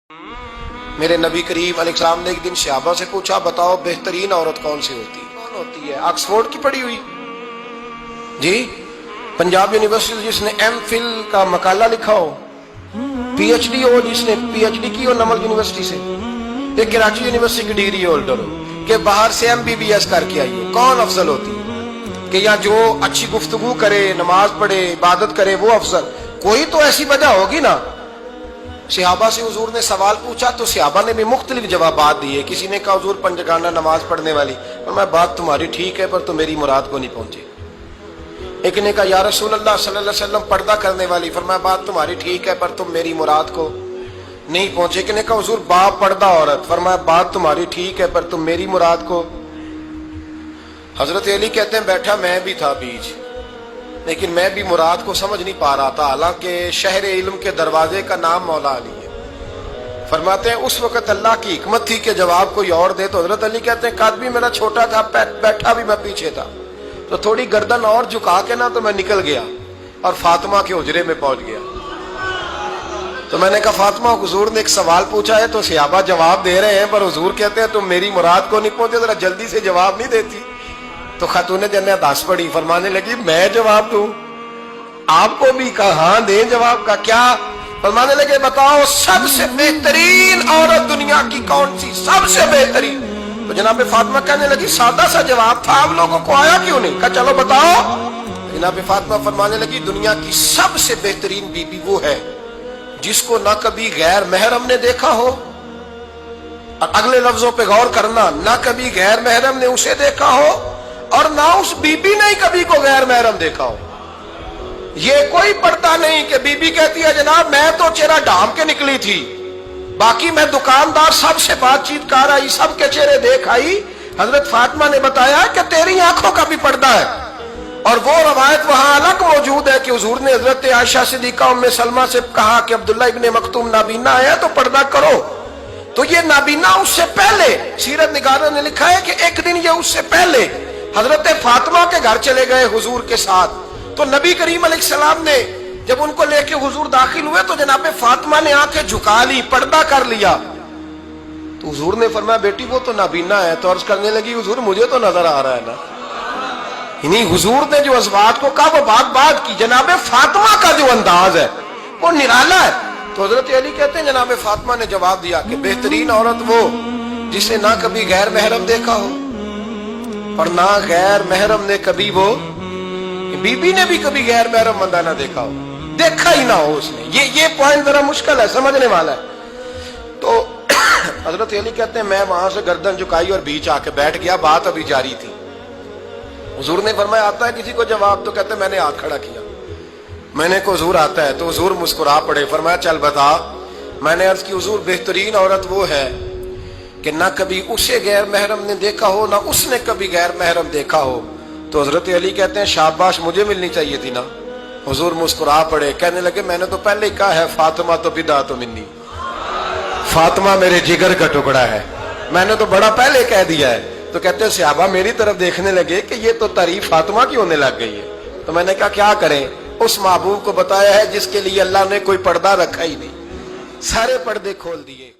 میرے نبی کریم علیہ السلام نے ایک دن صحابہ سے پوچھا بتاؤ بہترین عورت کون سی ہوتی ہے؟ کون ہوتی ہے؟ آکسفورڈ کی پڑھی ہوئی جی، پنجاب یونیورسٹی جس نے ایم فل کا مقالہ لکھا ہو، پی ایچ ڈی ہو جس نے پی ایچ ڈی کی ہو نمل یونیورسٹی سے، ایک کراچی یونیورسٹی کی ڈگری ہولڈر ہو کہ باہر سے ایم بی بی ایس کر کے آئی ہو، کون افضل ہوتی ہے؟ کہ یا جو اچھی گفتگو کرے، نماز پڑھے، عبادت کرے وہ افضل؟ کوئی تو ایسی وجہ ہوگی نا۔ صحابہ سے حضور نے سوال پوچھا تو صحابہ نے بھی مختلف جوابات دیے۔ کسی نے کہا حضور پنجگانہ نماز پڑھنے والی، فرمایا بات تمہاری ٹھیک ہے پر تم میری مراد کو نہیں پہنچے۔ ایک نے کہا یا رسول اللہ صلی اللہ علیہ وسلم پردہ کرنے والی، فرمایا بات تمہاری ٹھیک ہے پر تم میری مراد کو نہیں پہنچے۔ ایک نے کہا حضور با پردہ عورت، فرمایا بات تمہاری ٹھیک ہے پر تم میری مراد کو۔ حضرت علی کہتے ہیں بیٹھا میں بھی تھا بیچ، لیکن میں بھی مراد کو سمجھ نہیں پا رہا تھا، حالانکہ شہر علم کے دروازے کا نام مولا علی ہے۔ فرماتے ہیں اس وقت اللہ کی حکمت تھی کہ جواب کوئی اور دے، تو حضرت علی کہتے ہیں قد بھی میرا چھوٹا تھا، بیٹھا بھی میں پیچھے تھا، تو تھوڑی گردن اور جھکا کے نا تو میں نکل گیا اور فاطمہ کے حجرے میں پہنچ گیا۔ تو میں نے کہا فاطمہ حضور نے ایک سوال پوچھا ہے تو صحابہ جواب دے رہے ہیں پر حضور کہتے ہیں تم میری مراد کو نہیں پہنچے، ذرا جلدی سے جواب نہیں دیتی؟ تو خاتون جنت ہنس پڑی، فرمانے لگی میں جواب دوں؟ آپ کو بھی کہا ہاں دیں جواب کا کیا؟ فرمانے لگے بتاؤ سب سے بہترین عورت دنیا کی کون سی، سب سے بہترین؟ تو جناب فاطمہ کہنے لگی سادہ سا جواب تھا، آپ لوگوں کو آیا کیوں نہیں؟ کہا چلو بتاؤ۔ جناب فاطمہ فرمانے لگی دنیا کی سب سے بہترین بیوی وہ ہے جس کو نہ کبھی غیر محرم نے دیکھا ہو، اور اگلے لفظوں پہ غور کرنا، نہ کبھی غیر محرم نے اسے دیکھا ہو اور نہ اس بی بی نے کبھی کو غیر محرم دیکھا ہو۔ یہ کوئی پڑتا نہیں کہ بی بی کہتی ہے جناب میں تو چہرہ ڈھام کے نکلی تھی، باقی میں دکاندار سب سے بات چیت کر آئی، سب کے چہرے دیکھ آئی۔ حضرت فاطمہ نے بتایا کہ تیری آنکھوں کا بھی پردہ ہے، اور وہ روایت وہاں الگ موجود ہے کہ حضور نے حضرت عائشہ صدیقہ ام سلمہ سے کہا کہ عبداللہ ابن مکتوم نابینا ہے تو پردہ کرو، تو یہ نابینا اس سے پہلے سیرت نگاروں نے لکھا ہے کہ ایک دن یہ اس سے پہلے حضرت فاطمہ کے گھر چلے گئے حضور کے ساتھ، تو نبی کریم علیہ السلام نے جب ان کو لے کے حضور داخل ہوئے تو جناب فاطمہ نے آنکھیں جھکا لی، پردہ کر لیا، تو حضور نے فرمایا بیٹی وہ تو نابینا ہے، تو عرض کرنے لگی حضور مجھے تو نظر آ رہا ہے نا۔ یعنی حضور نے جو ازواج کو کہا وہ بات کی، جناب فاطمہ کا جو انداز ہے وہ نرالا ہے۔ تو حضرت علی کہتے ہیں جناب فاطمہ نے جواب دیا کہ بہترین عورت وہ جسے نہ کبھی غیر محرم دیکھا ہو اور نہ غیر محرم نے کبھی وہ بی بی نے بھی کبھی غیر محرم بندہ نہ دیکھا ہو، دیکھا ہی نہ ہو اس نے۔ یہ پوائنٹ ذرا مشکل ہے، سمجھنے والا ہے۔ تو حضرت علی کہتے ہیں میں وہاں سے گردن جھکائی اور بیچ آ کے بیٹھ گیا، بات ابھی جاری تھی۔ حضور نے فرمایا آتا ہے کسی کو جواب؟ تو کہتے ہیں میں نے ہاتھ کھڑا کیا، میں نے کو حضور آتا ہے، تو حضور مسکرا پڑے، فرمایا چل بتا۔ میں نے عرض کی حضور بہترین عورت وہ ہے کہ نہ کبھی اسے غیر محرم نے دیکھا ہو نہ اس نے کبھی غیر محرم دیکھا ہو۔ تو حضرت علی کہتے ہیں شاباش مجھے ملنی چاہیے تھی نا۔ حضور مسکرا پڑے، کہنے لگے میں نے تو پہلے ہی کہا ہے فاطمہ تو بدعت منی، فاطمہ میرے جگر کا ٹکڑا ہے، میں نے تو بڑا پہلے کہہ دیا ہے۔ تو کہتے ہیں صحابہ میری طرف دیکھنے لگے کہ یہ تو تعریف فاطمہ کی ہونے لگ گئی ہے۔ تو میں نے کہا کیا کریں؟ اس محبوب کو بتایا ہے جس کے لیے اللہ نے کوئی پردہ رکھا ہی نہیں، سارے پردے کھول دیے۔